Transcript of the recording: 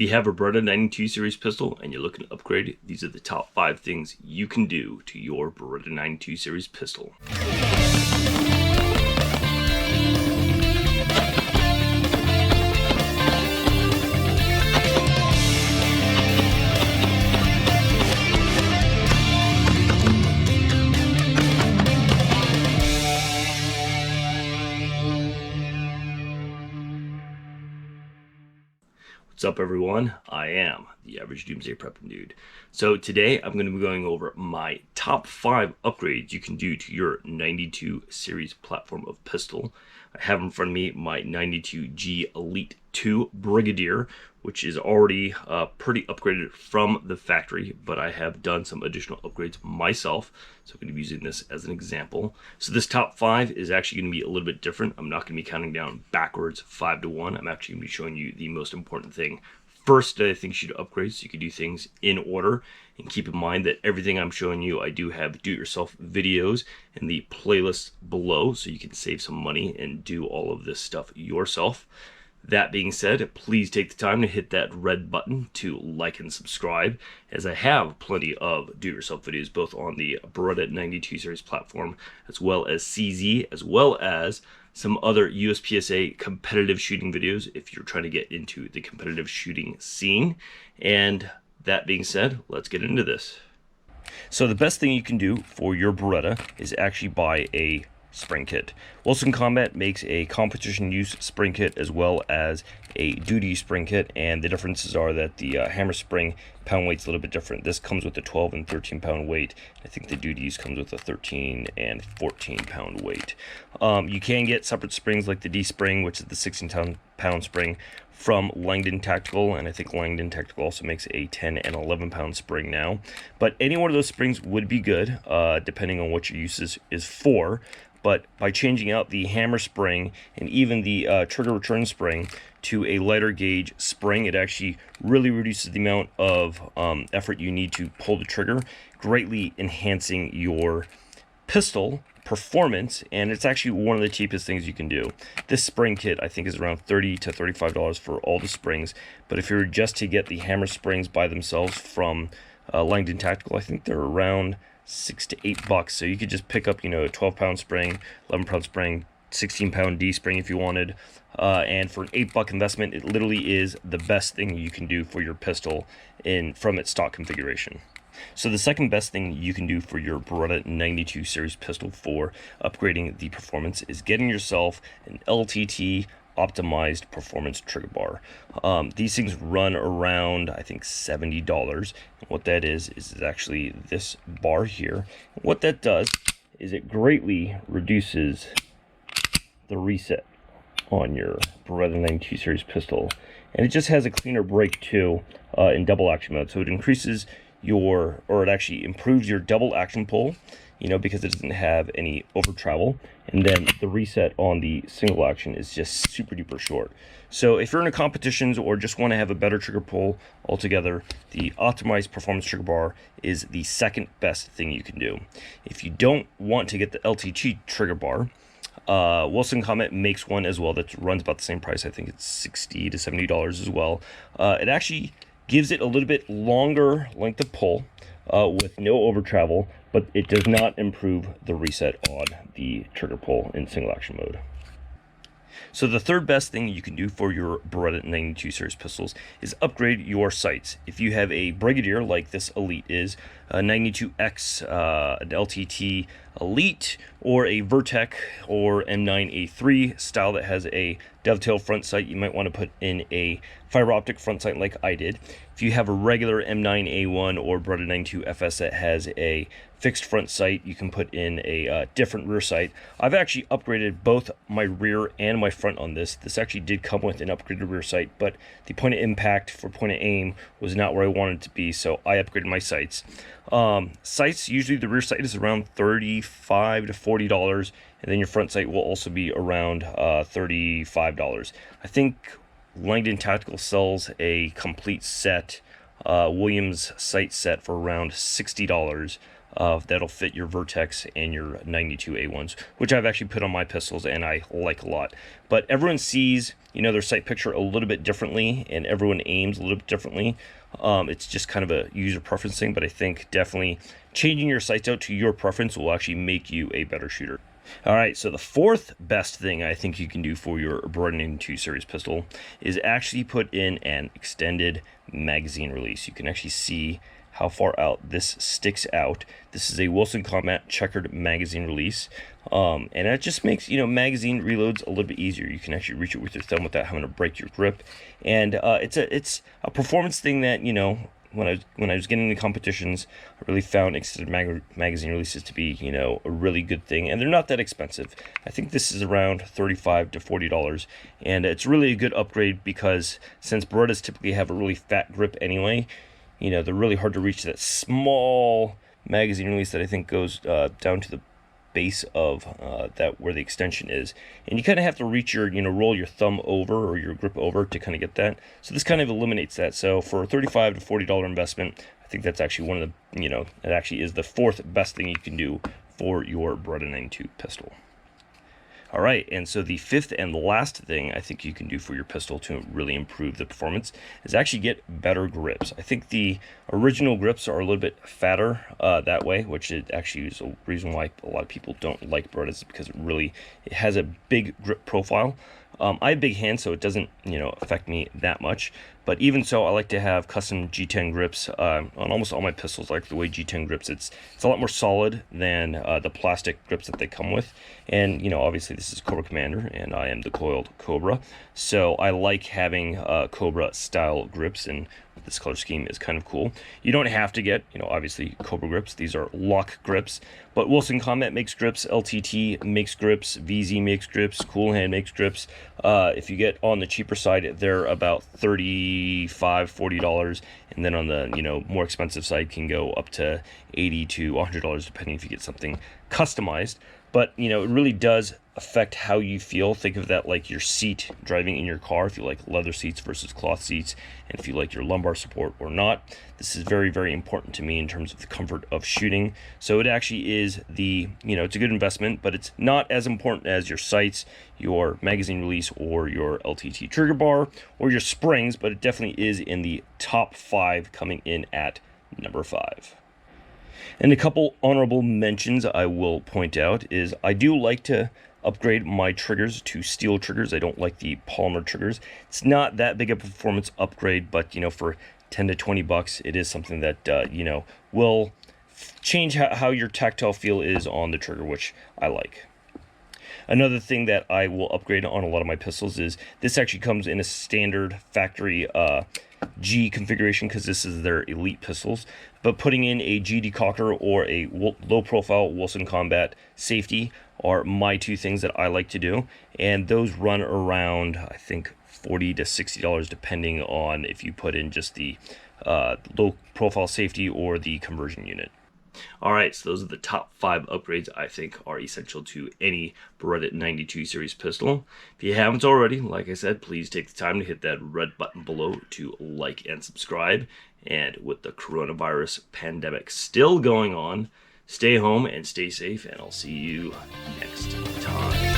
If you have a Beretta 92 series pistol and you're looking to upgrade, these are the top 5 things you can do to your Beretta 92 series pistol. What's up, everyone? I am the Average Doomsday Prepping Dude. So today I'm going to be going over my top 5 upgrades you can do to your 92 series platform of pistol. I have in front of me my 92G Elite 2 Brigadier, which is already pretty upgraded from the factory, but I have done some additional upgrades myself, so I'm going to be using this as an example. So this top 5 is actually going to be a little bit different. I'm not going to be counting down backwards 5 to 1. I'm actually going to be showing you the most important thing first that I think you should upgrade, so you can do things in order. And keep in mind that everything I'm showing you, I do have do-it-yourself videos in the playlist below, so you can save some money and do all of this stuff yourself. That being said, please take the time to hit that red button to like and subscribe, as I have plenty of do-it-yourself videos both on the Beretta 92 series platform as well as CZ, as well as some other USPSA competitive shooting videos if you're trying to get into the competitive shooting scene. And that being said, let's get into this. So the best thing you can do for your Beretta is actually buy a spring kit. Wilson Combat makes a competition use spring kit as well as a duty spring kit, and the differences are that the hammer spring pound weight's a little bit different. This comes with a 12 and 13 pound weight. I think the duties comes with a 13 and 14 pound weight. You can get separate springs like the D spring, which is the 16 pound spring from Langdon Tactical, and I think Langdon Tactical also makes a 10 and 11 pound spring now. But any one of those springs would be good, depending on what your use is for. But by changing out the hammer spring and even the trigger return spring to a lighter gauge spring, it actually really reduces the amount of effort you need to pull the trigger, greatly enhancing your pistol performance. And it's actually one of the cheapest things you can do. This spring kit I think is around $30 to $35 for all the springs, but if you were just to get the hammer springs by themselves from Langdon Tactical, I think they're around $6 to $8. So you could just pick up, a 12 pound spring, 11 pound spring, 16 pound D spring if you wanted, and for an $8 investment, it literally is the best thing you can do for your pistol from its stock configuration. So the second best thing you can do for your Beretta 92 series pistol for upgrading the performance is getting yourself an LTT optimized performance trigger bar. These things run around, I think, $70. And what that is actually this bar here. What that does is it greatly reduces the reset on your Beretta 92 series pistol, and it just has a cleaner break too in double action mode. So it increases it actually improves your double action pull, because it doesn't have any over travel, and then the reset on the single action is just super duper short. So if you're in a competitions or just want to have a better trigger pull altogether, the optimized performance trigger bar is the second best thing you can do. If you don't want to get the LTT trigger bar, Wilson Combat makes one as well that runs about the same price. I think it's $60 to $70 as well. It actually gives it a little bit longer length of pull with no over travel, but it does not improve the reset on the trigger pull in single action mode. So the third best thing you can do for your Beretta 92 series pistols is upgrade your sights. If you have a Brigadier like this Elite is, a 92X, an LTT Elite, or a Vertec or M9A1 style that has a dovetail front sight, you might want to put in a fiber optic front sight like I did. If you have a regular M9A1 or Beretta 92 FS that has a fixed front sight, you can put in a different rear sight. I've actually upgraded both my rear and my front on this. This actually did come with an upgraded rear sight, but the point of impact for point of aim was not where I wanted it to be, so I upgraded my sights. Sights, usually the rear sight is around $35 to $40, and then your front sight will also be around $35. I think Langdon Tactical sells a complete set, Williams sight set, for around $60. that'll fit your Vertex and your 92A1s, which I've actually put on my pistols and I like a lot. But everyone sees, you know, their sight picture a little bit differently, and everyone aims a little bit differently. It's just kind of a user preference thing, but I think definitely changing your sights out to your preference will actually make you a better shooter. All right, so the fourth best thing I think you can do for your Beretta 92 series pistol is actually put in an extended magazine release. You can actually see how far out this sticks out. This is a Wilson Combat checkered magazine release, and it just makes, you know, magazine reloads a little bit easier. You can actually reach it with your thumb without having to break your grip, and it's a performance thing that, you know, when I was getting into competitions, I really found extended magazine releases to be, you know, a really good thing, and they're not that expensive. I think this is around $35 to $40, and it's really a good upgrade because since Berettas typically have a really fat grip anyway, you know, they're really hard to reach that small magazine release that I think goes down to the base of that where the extension is, and you kind of have to reach your, you know, roll your thumb over or your grip over to kind of get that. So this kind of eliminates that. So for a $35 to $40 investment, I think that's actually one of the, you know, it actually is the fourth best thing you can do for your Beretta 92 pistol. All right, and so the fifth and last thing I think you can do for your pistol to really improve the performance is actually get better grips. I think the original grips are a little bit fatter that way, which it actually is a reason why a lot of people don't like Berettas, because it has a big grip profile. I have big hands, so it doesn't, you know, affect me that much. But even so, I like to have custom G10 grips on almost all my pistols. I like the way G10 grips. It's a lot more solid than the plastic grips that they come with. And, you know, obviously this is Cobra Commander, and I am the Coyled Cobra. So I like having Cobra style grips, and this color scheme is kind of cool. You don't have to get, you know, obviously Cobra grips. These are lock grips, but Wilson Combat makes grips, LTT makes grips, VZ makes grips, Cool Hand makes grips. If you get on the cheaper side, they're about $35, $40, and then on the, you know, more expensive side can go up to $80 to $100 depending if you get something customized. But, you know, it really does affect how you feel. Think of that like your seat driving in your car, if you like leather seats versus cloth seats, and if you like your lumbar support or not. This is very, very important to me in terms of the comfort of shooting. So it actually is the, you know, it's a good investment, but it's not as important as your sights, your magazine release, or your LTT trigger bar, or your springs, but it definitely is in the top 5, coming in at number 5. And a couple honorable mentions I will point out is I do like to upgrade my triggers to steel triggers. I don't like the polymer triggers. It's not that big a performance upgrade, but, you know, for 10 to 20 bucks, it is something that, you know, will change how your tactile feel is on the trigger, which I like. Another thing that I will upgrade on a lot of my pistols is this actually comes in a standard factory G configuration, because this is their elite pistols, but putting in a G decocker or a low profile Wilson Combat safety are my two things that I like to do, and those run around, I think, $40 to $60 depending on if you put in just the low profile safety or the conversion unit. All right, so those are the top 5 upgrades I think are essential to any Beretta 92 series pistol. If you haven't already, like I said, please take the time to hit that red button below to like and subscribe. And with the coronavirus pandemic still going on, stay home and stay safe, and I'll see you next time.